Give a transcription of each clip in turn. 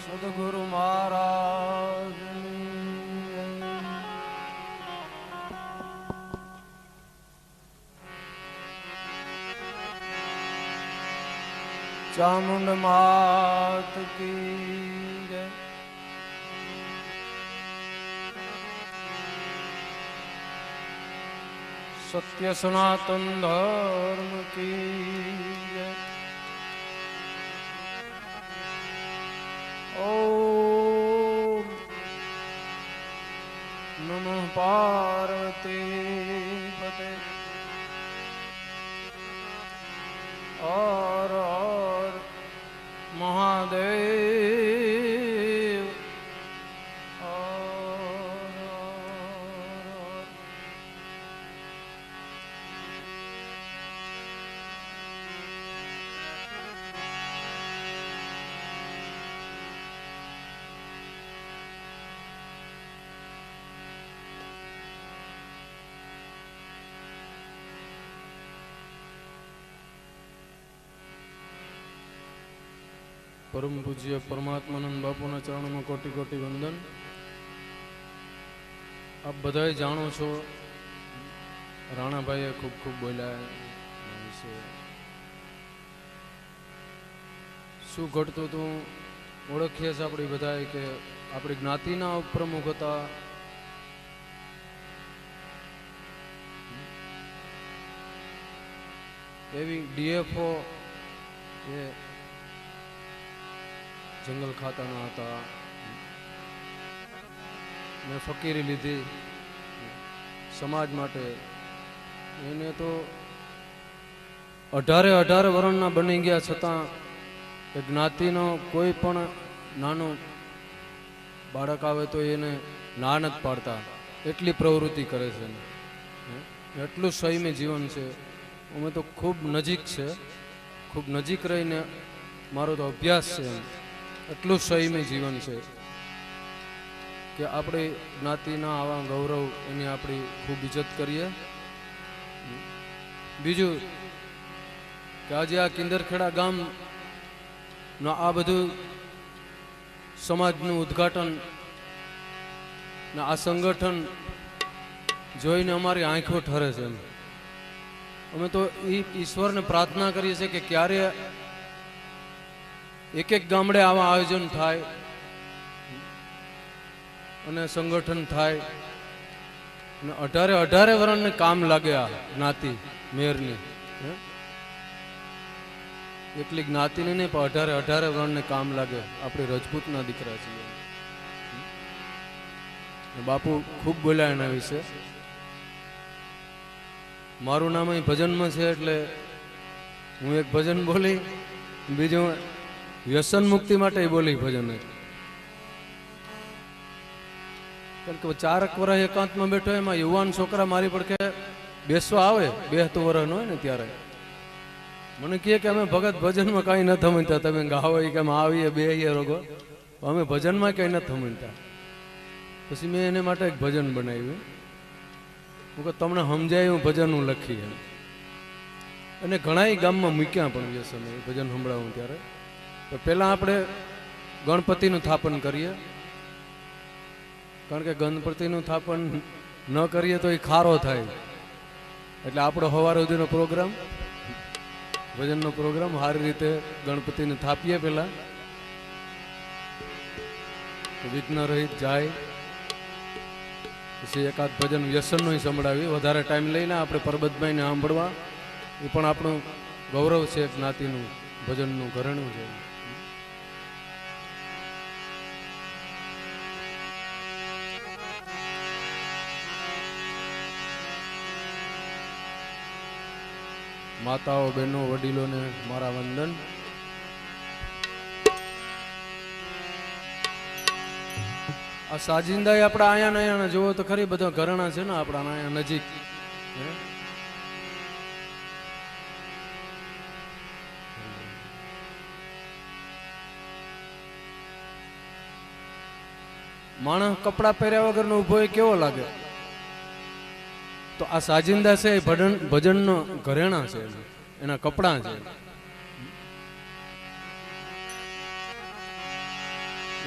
સદગુરુ મહારાજ ચામુંડ માત કી જય. સત્ય સનાતન ધર્મ કી જય. ઓમ નમઃ પાર્વતી પતે. હર હર મહાદેવ. હર હર. પરમ પૂજ્ય પરમાત્માનંદ બાપુના ચરણોમાં કોટી કોટી વંદન. આપ બધાય જાણો છો, રાણાભાઈએ ખૂબ ખૂબ બોલ્યા વિશે. શું ઘટતું હતું ઓળખીએ છીએ આપણી બધાય કે આપણી જ્ઞાતિના ઉપપ્રમુખ હતા. એવી ડીએફઓ એ જંગલ ખાતાના હતા ને ફકીરી લીધી સમાજ માટે. એને તો 18 વર્ષના બની ગયા છતાં એ જ્ઞાતિનો કોઈ પણ નાનો બાળક આવે તો એને ના નથી પાડતા, એટલી પ્રવૃત્તિ કરે છે. એટલું સંયમી જીવન છે. અમે તો ખૂબ નજીક છે, ખૂબ નજીક રહીને મારો તો અભ્યાસ છે. એટલું સંયમી જીવન છે કે આપણી જ્ઞાતિના આવા ગૌરવ એની આપણી ખૂબ ઇજ્જત કરીએ. બીજું કે આજે આ કિંદરખેડા ગામ આ બધું સમાજનું ઉદ્ઘાટન ને આ સંગઠન જોઈને અમારી આંખો ઠરે છે. અમે તો ઈશ્વરને પ્રાર્થના કરીએ છીએ કે ક્યારે એક એક ગામડે આવા આયોજન થાય અને સંગઠન થાય અને 18 વર્ષને કામ લાગે. આ જ્ઞાતિ મેયરની એટલી જ્ઞાતિને નહીં પણ 18 વર્ષને કામ લાગે. આપણી રજપૂતના દીકરા છીએ. બાપુ ખૂબ બોલ્યા એના વિશે. મારું નામ અહીં ભજનમાં છે એટલે હું એક ભજન બોલી, બીજું વ્યસન મુક્તિ માટે બોલી ભજન. કારણ કે 4 વર્ષ એકાંતમાં બેઠો, એમાં યુવાન છોકરા મારી પડખે બેસવા આવે, 2 વર્ષ હોય ને ત્યારે મને કહે કે અમે ભગત ભજનમાં કાંઈ ન થમણતા, તમે ગાવો કે અમે આવીએ બેહીએ રોગો, અમે ભજનમાં કંઈ ન થમણતા. પછી મેં એને માટે એક ભજન બનાવ્યું. હું કહું તમને સમજાય એવું ભજન હું લખી એમ. અને ઘણા ગામમાં મૂક્યા પણ વ્યસન એ ભજન સંભળાવું ત્યારે. તો પહેલાં આપણે ગણપતિનું સ્થાપન કરીએ, કારણ કે ગણપતિનું સ્થાપન ન કરીએ તો એ ખારો થાય. એટલે આપણો સવાર સુધીનો પ્રોગ્રામ, ભજનનો પ્રોગ્રામ સારી રીતે ગણપતિને થાપીએ પહેલાં, વિઘ્ન રહિત જાય. પછી એકાદ ભજન વ્યસનનો સંભળાવી, વધારે ટાઈમ લઈને આપણે પરબતભાઈને સાંભળવા. એ પણ આપણું ગૌરવ છે, જ્ઞાતિનું ભજનનું ઘરેણું છે. માતાઓ, બહેનો, વડીલોને મારા વંદન. આ સાજિંદા આપણા અહીંયા અહીંયા જોવો તો ખરી, બધા ઘરેણા છે ને આપણા અહીંયા નજીક. માણસ કપડા પહેર્યા વગરનો ઉભો હોય કેવો લાગે? તો આ સાજિંદા છે એ ભજનનો ઘરેણા છે, એના કપડાં છે,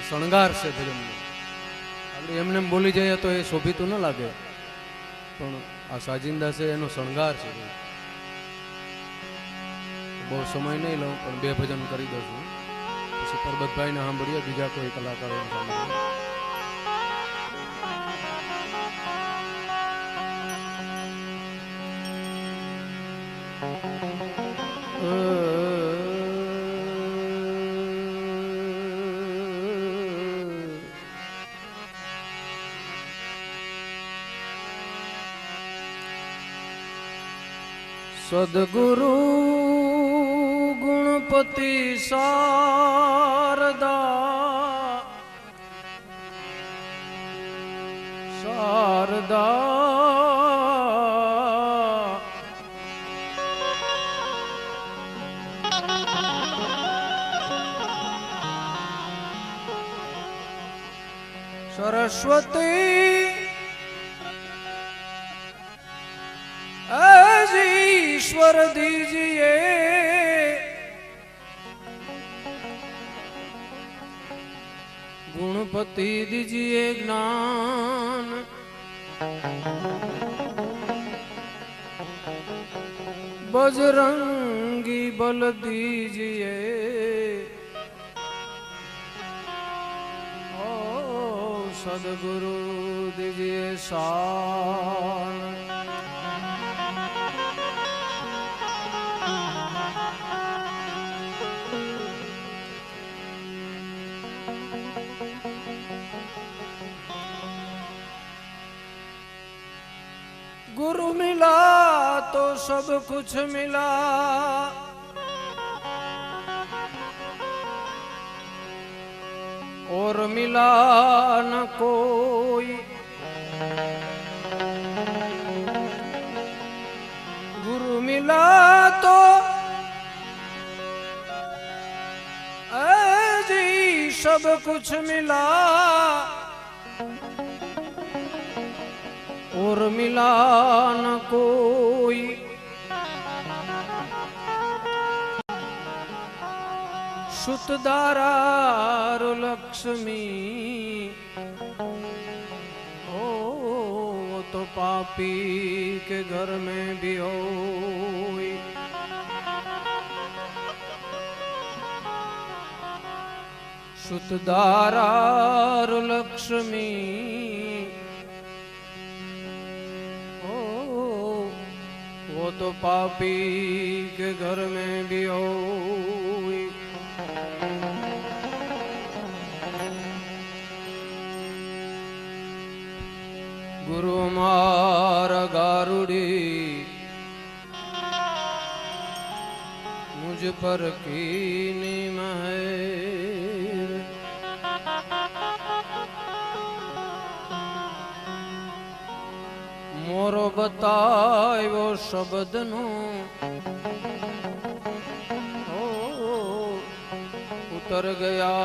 શણગાર છે ભજનનો. આપણે એમને બોલી જઈએ તો એ શોભિતું ન લાગે, પણ આ સાજિંદા છે એનો શણગાર છે. બહુ સમય નહીં લઉં, પણ 2 ભજન કરી દઉં છું, પછી પરબતભાઈને સાંભળીએ, બીજા કોઈ કલાકારો સાંભળીએ. સદગુરુ ગુણપતિ શારદા સરસ્વતી ईश्वर दीजिए गुणपति दीजिए ज्ञान, बजरंगी बल दीजिए, ओ सदगुरु दीजिए शान। गुरु मिला तो सब कुछ मिला, और मिला न कोई। गुरु मिला तो जी सब कुछ मिला, और मिला न कोई। सुतदारार लक्ष्मी ओ तो पापी के घर में भी होई। सुतदारार लक्ष्मी वो तो पापी के घर में भी होई। गुरु मार गारुड़ी मुझ पर कीनी महर, मोरो बतायो शब्द नो उतर गया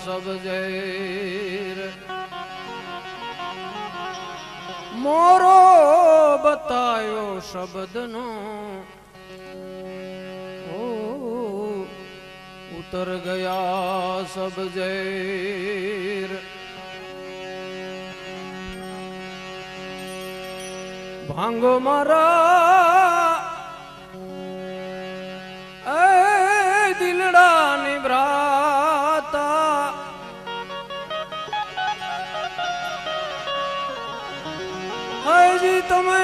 सब जेर। મોરો બતાયો શબ્દનો ઓ ઉતર ગયા સબ ઝેર ભાંગો મારા એ દિલડા નિભરાતા હજી તમે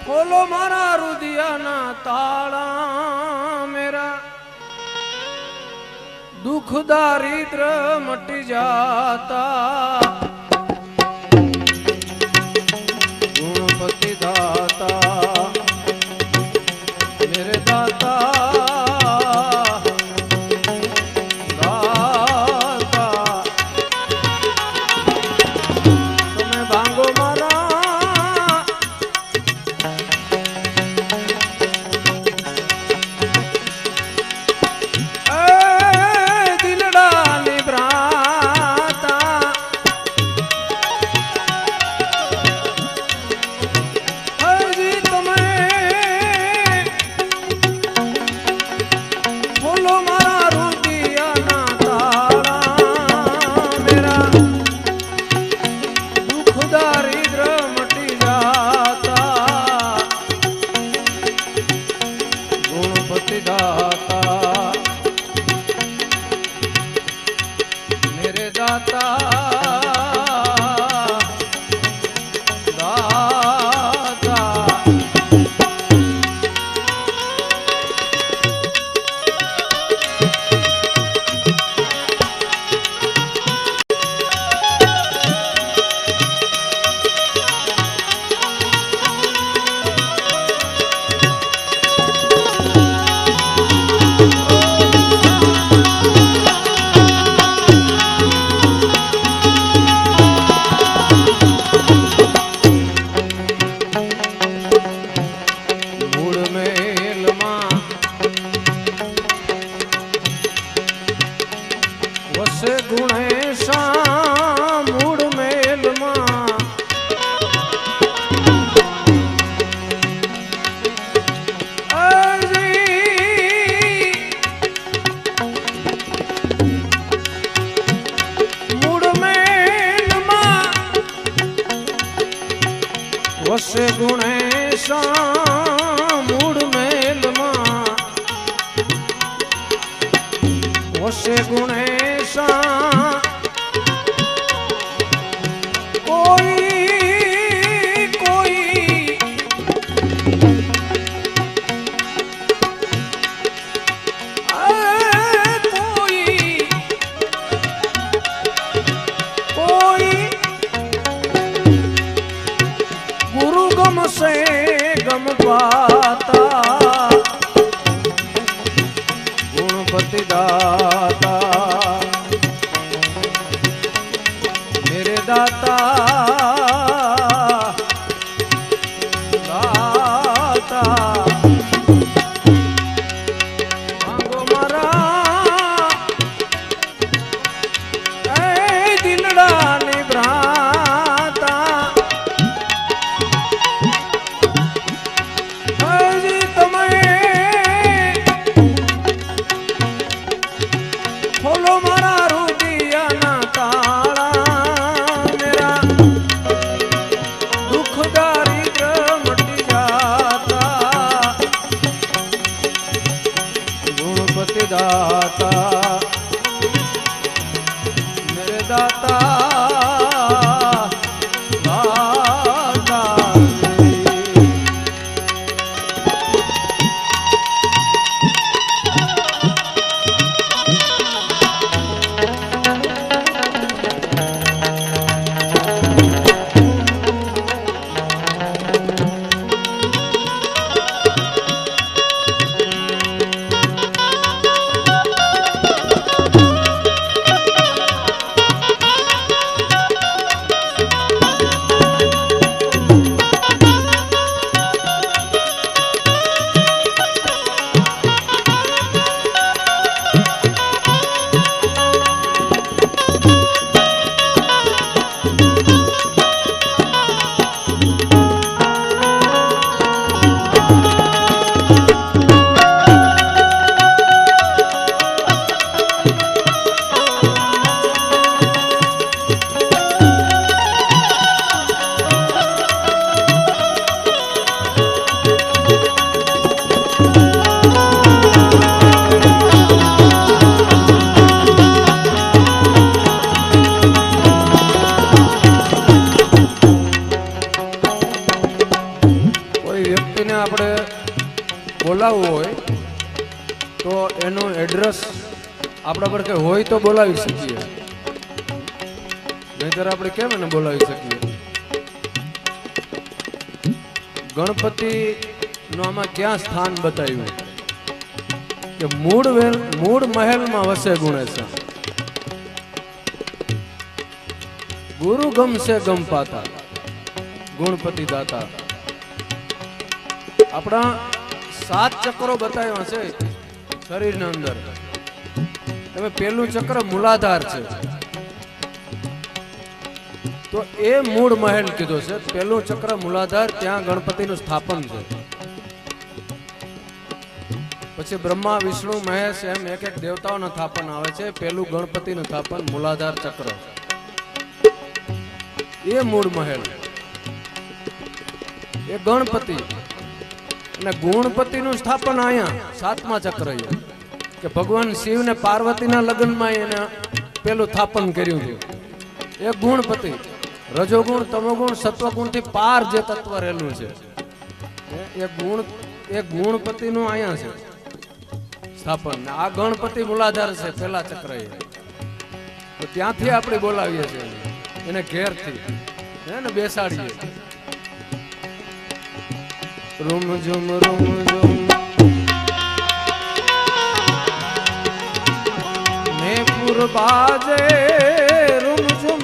ખોલો મારા રુદિયાના તાળા મેરા દુઃખ દારિદ્ર મટી જાતા ગુણપતિ દાતા મેરે દાતા વસે ગુણેશા મૂળ મેલમાં વસે ગુણેશા કોઈ કોઈ से गम पाता गुणपति दाता मेरे दाता दाता मांगो मारा ए दिलड़ा निभराता ખોલો મારા રુદિયાના તાળા મેરા બોલાવવું હોય તો એનું એડ્રેસ આપણા પર કે હોય તો બોલાવી શકીએ, નહીંતર આપણે કેમ એને બોલાવી શકીએ? ગણપતિ નું આમાં ક્યાં સ્થાન બતાવ્યું કે મૂળ મહેલમાં વસે ગુણેશ, ગુરુ ગમશે ગમ પાતા, ગુણપતિ દાતા. આપણા 7 ચક્રો બતાવ્યા છે શરીરની અંદર. હવે પેલું ચક્ર મૂલાધાર છે, તો એ મૂળ મહેલ કીધો છે. પેલું ચક્ર મૂલાધાર, ત્યાં ગણપતિનું સ્થાપન છે. પછી બ્રહ્મા વિષ્ણુ મહેશ એમ એક એક દેવતાઓનું સ્થાપન આવે છે. પેલું ગણપતિનું સ્થાપન મૂલાધાર ચક્ર, એ મૂળ મહેલ, એ ગણપતિ. અને ગુણપતિનું સ્થાપન અહીંયા 7મા ચક્ર કે ભગવાન શિવ ને પાર્વતીના લગ્નમાં એને પેલું સ્થાપન કર્યું હતું. એ ગુણપતિ રજોગુણ તમોગુણ સત્વગુણ થી પાર જે તત્વ રહેલું છે, એ ગુણપતિનું અહીંયા છે સ્થાપન. આ ગણપતિ મૂલાધાર છે પેલા ચક્ર. તો ત્યાંથી આપણે બોલાવીએ છીએ એને, ઘેરથી એને બેસાડીએ. રૂમ ઝુમ ને પુર બાજે, રૂમ ઝુમ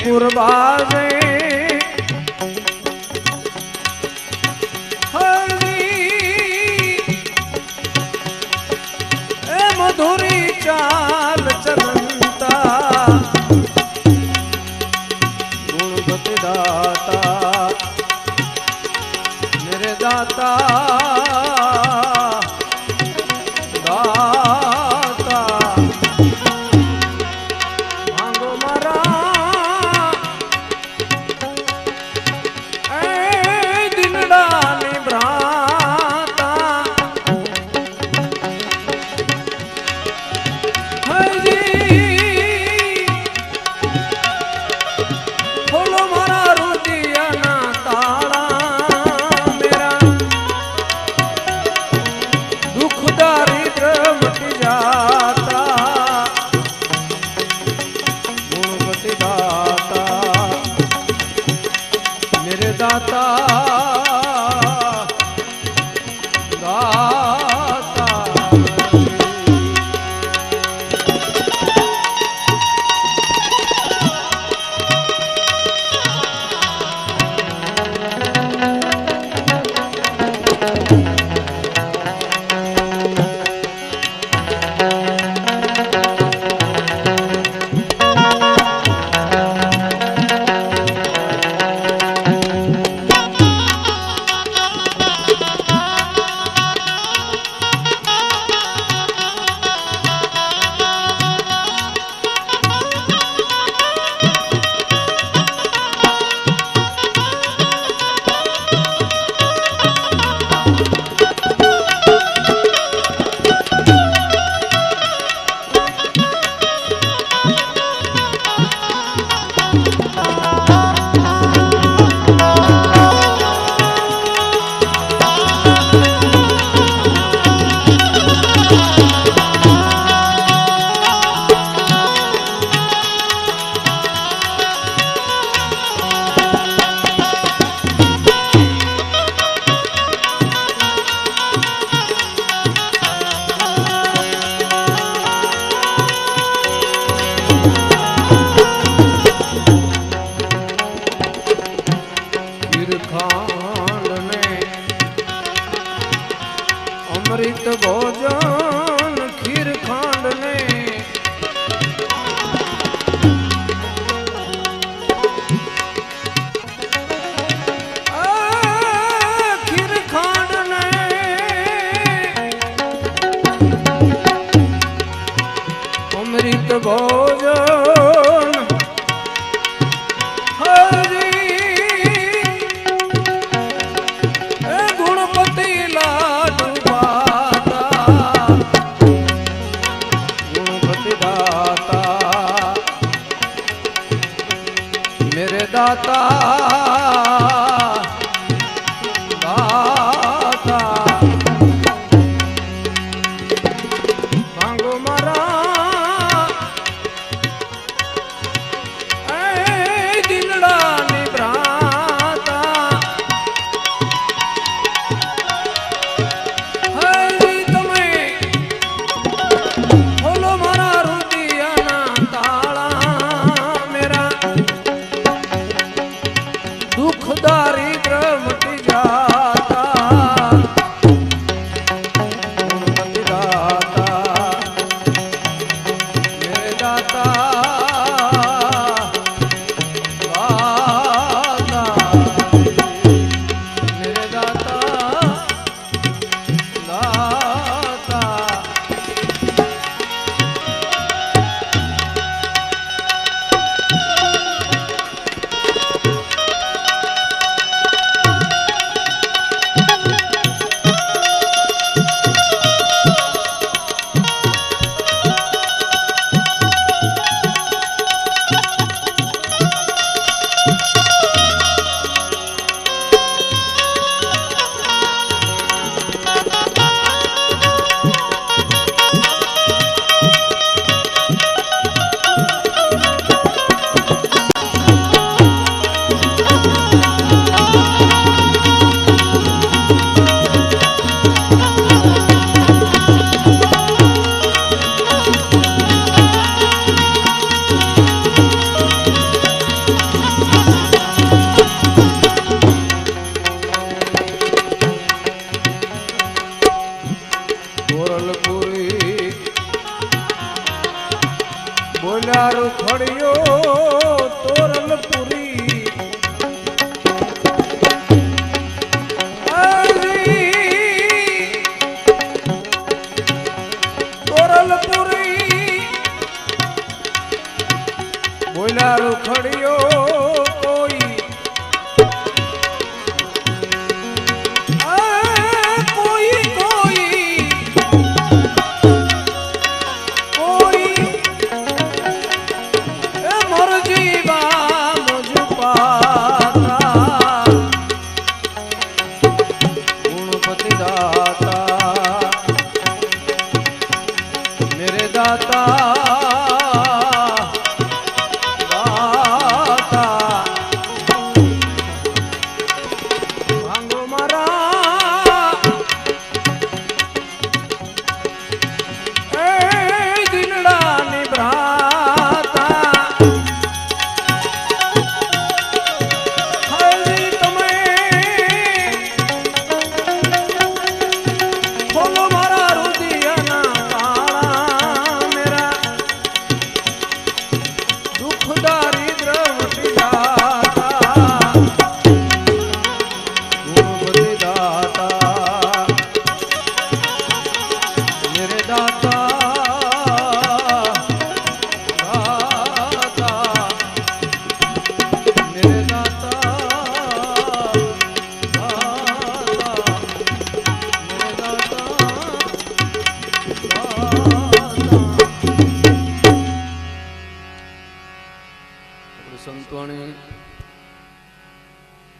પુર બાજે, મધુરી ચાલ ચલંતા, ગુણપતિ દાતા મેરે દાતા દાતા. માંગો મારા એ દિલડાની ભ્રાતા, ખોલો મારા રુદિયાના તાળા, મેરા દુઃખ દારિદ્ર મટી જાતા, ગુણપતિ દાતા મેરે દાતા દાતા. અમૃત ભોજન ખીર ખાંડ ને, ખીર ખાંડ ને અમૃત ભોજન હરી, ગુણપતિ લાડુ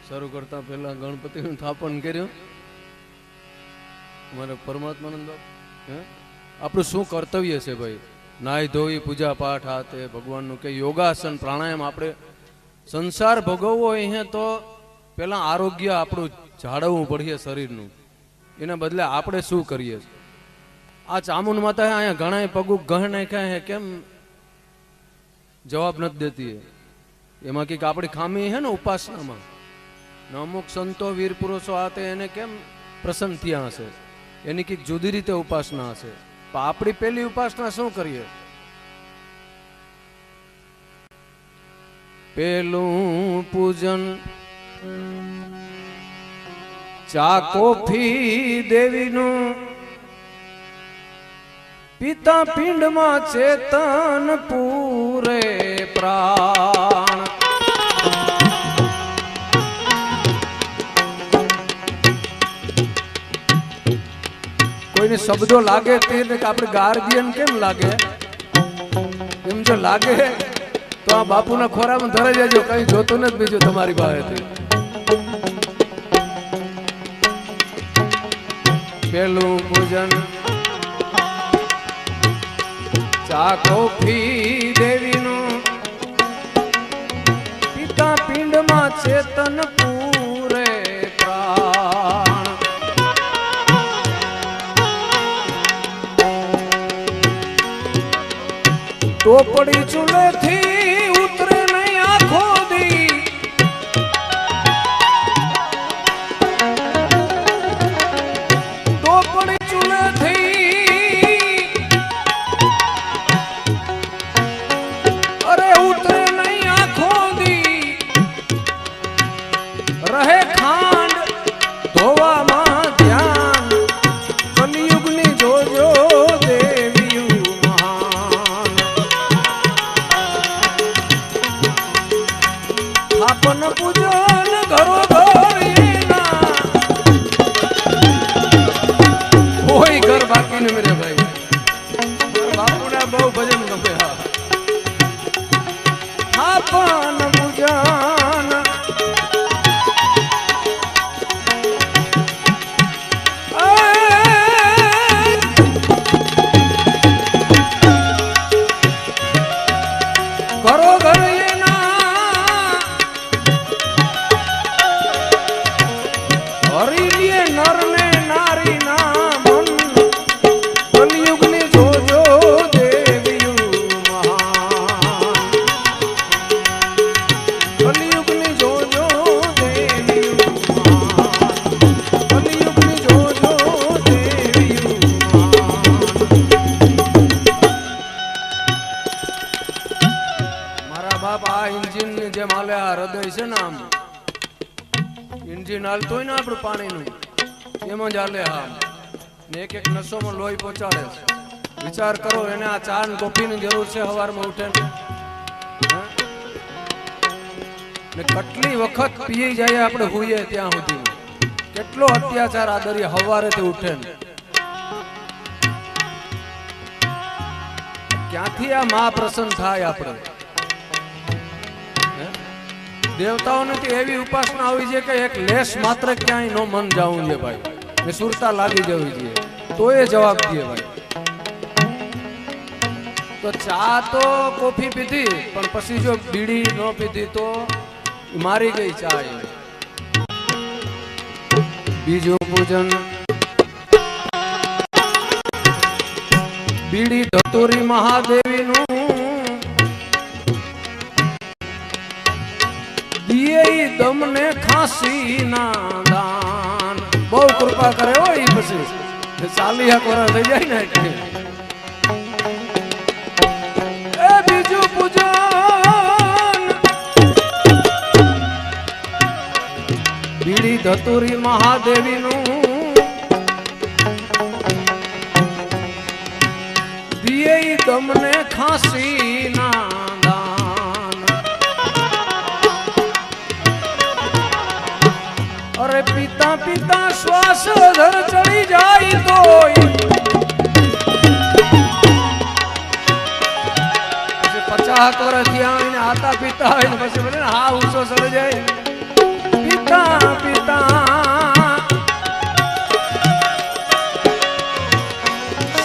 શરૂ કરતા પહેલા ગણપતિનું સ્થાપન કર્યું. અમારે પરમાત્માનંદ આપણું શું કર્તવ્ય છે ભાઈ? નાહી ધોઈ પૂજા પાઠ આ તે ભગવાનનું કે યોગાસન પ્રાણાયામ આપણે સંસાર ભોગવવો અહીંયા તો પેલા આરોગ્ય આપણું જાળવવું પડે શરીરનું. એના બદલે આપણે શું કરીએ? આ ચામુંડ માતા અહીંયા ઘણા પગું ગહ નાખ્યા હે, કેમ જવાબ નથી દેતી? એમાં કંઈક આપણી ખામી હે ને ઉપાસનામાં. અમુક સંતો વીર પુરુષો આ તે એને કેમ પ્રસન્ન થયા હશે, એની કંઈક જુદી રીતે ઉપાસના હશે. પણ આપણી પેલી ઉપાસના શું કરીએ? પેલું પૂજન ચા કોફી દેવીનું, પિતા પિંડમાં ચેતન પૂરે પ્રાણ. કોઈને શબ્દો લાગે તે આપણે ગાર્ડિયન કેમ લાગે, એમ જો લાગે તો આ બાપુના ખોરામાં ધરાઈ જજો, કઈ જોતું નથી બીજું તમારી પાસેથી. પેલું પૂજન ચા કોફી દેવીનું, પિતા પિંડમાં ચેતન પૂરે પ્રાણ. ટોપડી ચૂલેથી ઉતરે નહીં આખો દી, ટોપડી ચૂલેથી અરે ઉતરે નહીં આખો દી, રહે ખાંડ ધોવામાં ધ્યાન, કલિયુગની જોજો દેવીયું મહાન. થાપન પૂજન ઘરો ઘડીના, કોઈ ઘર બાકી ન મેરે ભાઈ. બાપુને બહુ ભજન ગમે. હા, થાપન પૂજન ઘરો ઘડીના, હરી લે નર ને નારી ના મન, કલિયુગની જોજો દેવીયું મહાન. કલિયુગની જોજો દેવીયું મહાન, કલિયુગની જોજો દેવીયું મહાન. મારા બાપ આ ઇન્જિન જેમ હાલે, આ હૃદય છે ને, આમ ઇન્જિન હાલતું હોય ને આપણું પાણીનું, એમ જ હાલે. હા, ને એક એક નસોમાં લોહી પહોંચાડે છે. વિચાર કરો, એને આ ચા ને કોફીની જરૂર છે સવારમાં ઉઠે ને કેટલી વખત પી જાય આપણે હોઈએ ત્યાં સુધી. કેટલો અત્યાચાર આ દરિયા સવારેથી ઉઠે ને. ક્યાંથી આ મહાપ્રસન્ન થાય આપણે? દેવતાઓને તો એવી ઉપાસના આવી છે કે એક લેશ માત્ર ક્યાંય નો મન જાવું છે ભાઈ, ને સુરતા લાગી જવી જોઈએ તો એ જવાબ દે ભાઈ. તો ચા તો કોફી પીધી, પણ પછી જો બીડી ન પીધી તો મારી ગઈ ચા. બીજું પૂજન બીડી ધતોરી મહાદેવીનું, દિયે દમને ખાંસી ના દાન. બહુ કૃપા કરે હો. ઈ પછી 40 વર્ષ થઈ જાય ને એટલે. એ બીજું પૂજન બીડી ધતુરી મહાદેવીનું, દિયે દમને ખાંસી ના દાન. અરે પિતા પિતા શ્વાસ ધર ચડી જાય તો, પછી 50 વર્ષ થયા આતા પિતા હોય ને પછી બોલે હા ઊંચો ચડી જાય. પિતા પિતા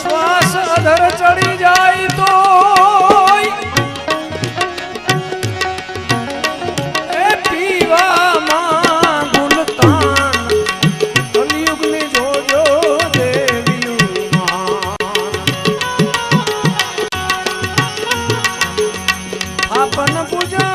શ્વાસ અધર ચડી જાય તો, એ પીવામાં ગુલતાન, કલિયુગની જોજો દેવીયું મહાન. થાપન પૂજન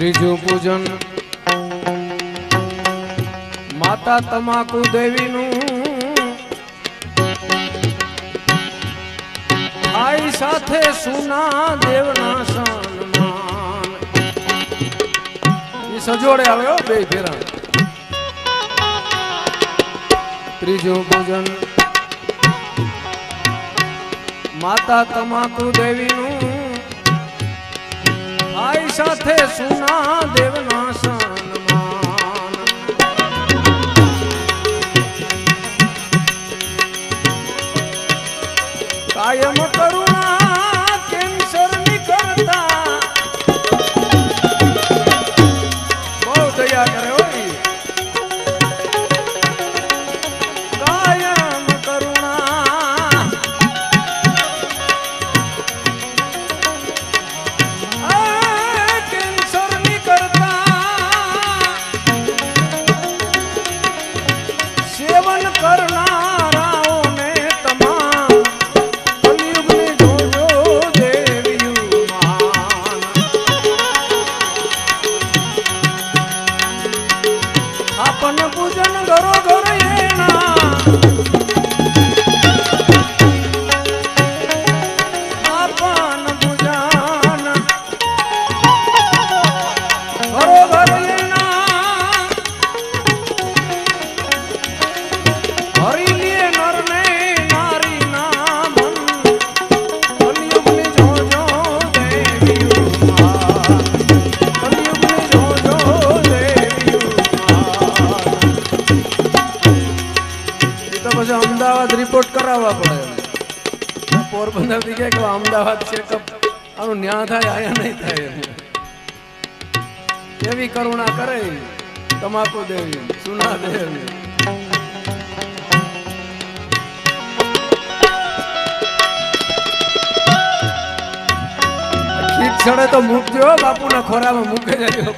ત્રીજું પૂજન માતા તમાકુ દેવીનું આઈ સાથે સુના દેવના સન્માન. એ સજોડે આવે હો બે ફેરા. ત્રીજું પૂજન માતા તમાકુ દેવીનું આઈ સાથે સુના દેવના સન્માન. કાયમ કરુણા કેન્સર ની કરતા બહુ દયા કરે હોય. કાયમ કરુણા કેન્સર ની કરતા સેવન કરનારાઓને તમામ કલયુગની જોજો દેવીયું માન. આપન પૂજન ઘરો ઘર એના આપન પૂજન ઘરો ઘર એના હરી લે નર ને નારી ના મન કલયુગની જોજો દેવીયું માન. કલયુગની જોજો દેવીયું માન. એ તો પછી અમદાવાદ રિપોર્ટ કરાવવા પડે. પોરબંદર થી કે અમદાવાદ ચેકઅપ આનું ન્યા થાય આયા નહીં થાય. એવી કરુણા કરે તમાકુ દેવી સુના દેવી. ખીચ ચડે તો મૂકજો બાપુના ખોરામાં મૂકે જાય.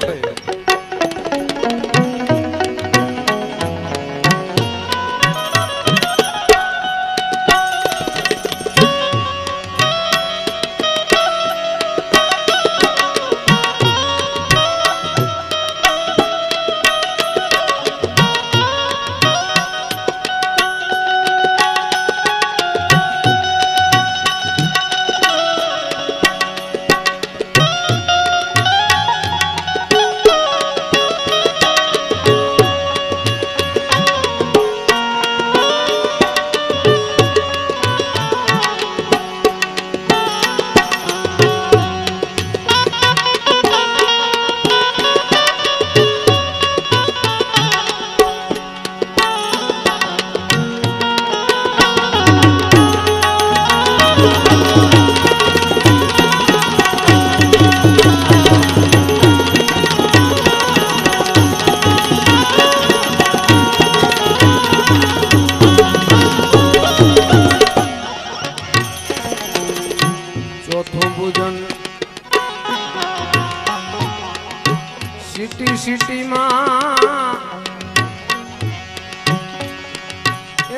ચોથું પૂજન સિટી સિટીમાં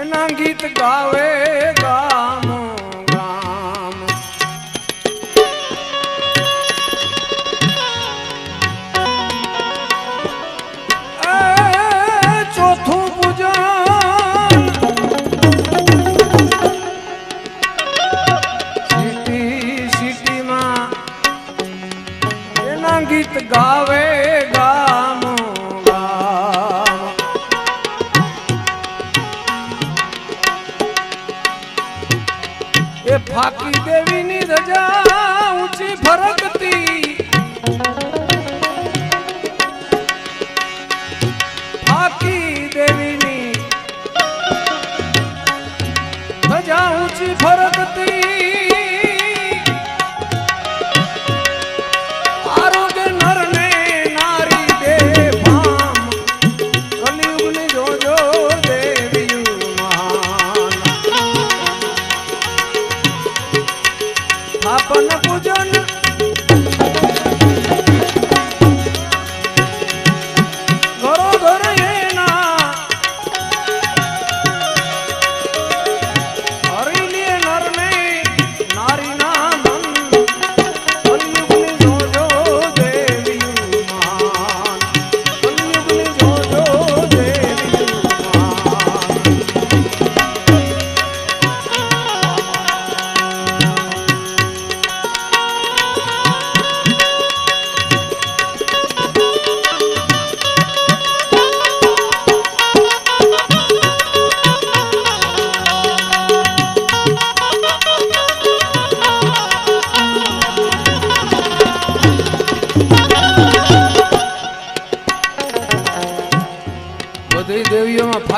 એના ગીત ગાવે ગામો ગામ. ચોથું પૂજન ગીત ગાવે ગામો ગામ. એ ફાકી દેવીની ધજા ઊંચી ફરકતી. ફાકી દેવીની ધજા ઊંચી ફરકતી.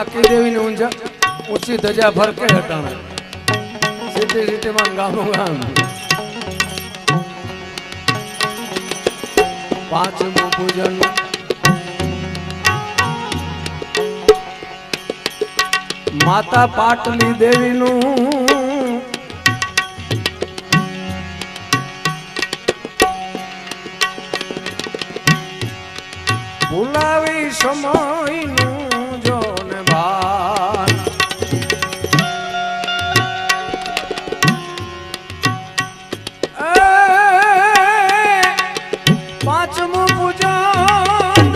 પાટલી દેવીને ઊંચી ધજા ફરકે હટાણે સીટી સીટીમાં ગામો ગામ પાંચમું પૂજન માતા પાટલી દેવીનું ભૂલાવી સમયનું જોને ભાન પાંચમું પૂજન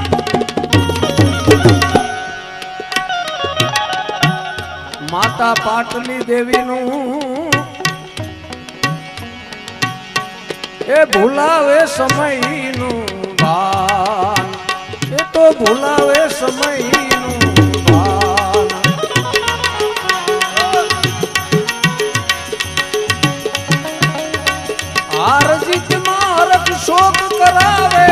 માતા પાટલી દેવીનું એ ભૂલાવે સમયનું ભાન એ તો ભૂલાવે સમયનું ભાન હાર જીતમાં હરખ શોક કરાવે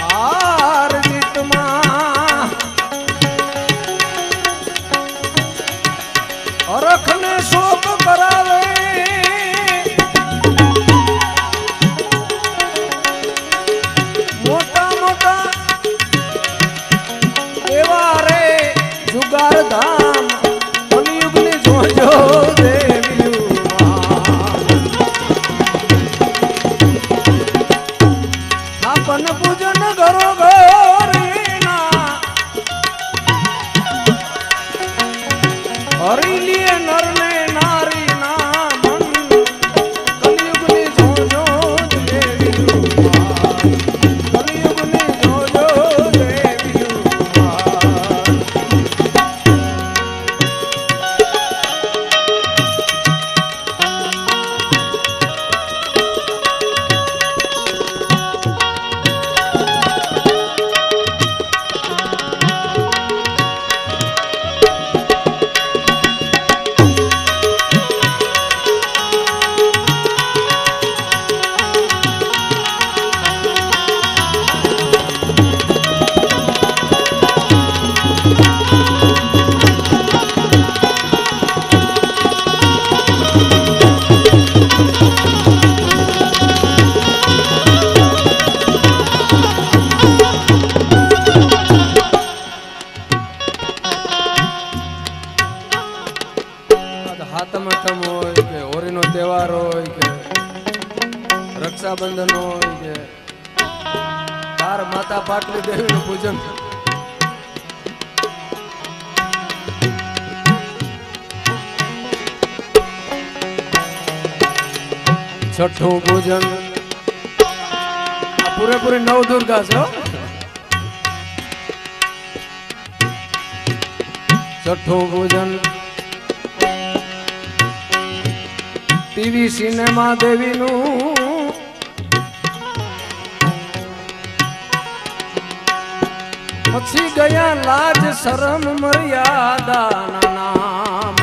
હાર જીતમાં હરખ ને શોક કરાવે ધામ કલિયુગની જોજો સ્થાપન પૂજન ઘરો ઘરીના હરી લીએ નરને નારી ના મન કલિયુગની જોજો કલિયુગની જોજો હાથમ હોય કે હોળીનો તહેવાર હોય કે રક્ષાબંધન હોય કે તાર માતા પાટલી દેવીનું પૂજન છઠ્ઠું પૂજન પૂરેપૂરી નવ દુર્ગા છે છઠ્ઠું પૂજન ટીવી સિનેમા દેવીનું પછી ગયા લાજ શરમ મર્યાદાના નામ